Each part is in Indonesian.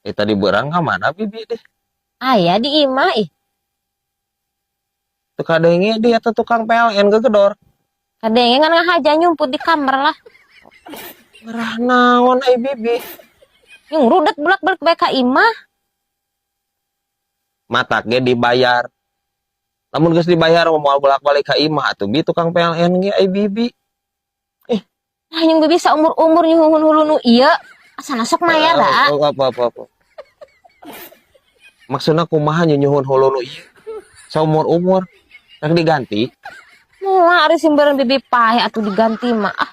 Tadi berang ka mana bibi deh. Ayah di imah ih. Teu kadenge dia teh tukang PLN gegedor. Kadenge kan ngahaja nyumput di kamar lah. Ngerah naon ai bibi. Yung rudet bolak-balik bae ka imah. Matak ge dibayar. Lamun geus dibayar moal bolak-balik ka imah atuh bi tukang PLN ge ai bibi. Nah yung bisa umur-umur nyuhun hulu nu iya. Asana sok mayar dah. Apa. Maksudna kumaha nyuhun hulu nu ieu? Saumur-umur rek diganti. Muah ari simbaran bibi pae atuh diganti mah. Ah,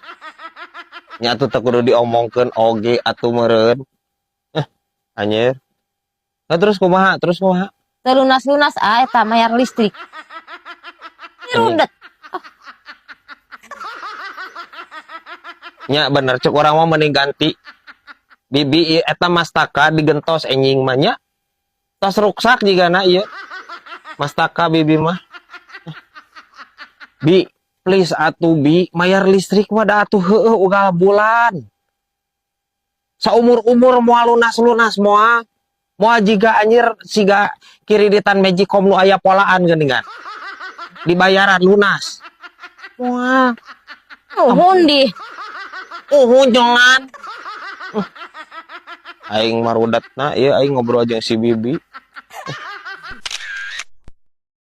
Nya atuh teu kudu diomongkeun oge atuh meureun. Anjir. Nah, terus kumaha? teu lunas-lunas eta mayar listrik. Rudet. Nya bener cek orang mau mending ganti. Bibi eta mastaka digentos enjing mah nya. Tas ruksak jigana ieu. Mastaka bibi mah. Bi, please atuh bi, mayar listrik mah da atuh heueuh unggal bulan. Saumur-umur moal lunas-lunas moal. Moal jiga anjir siga kiriditan Magicom nu aya polaan geuningan. Dibayaran lunas. Moal. Nuhun di. Jangan. Aing marudatna ieu aing ngobrol jeung si bibi.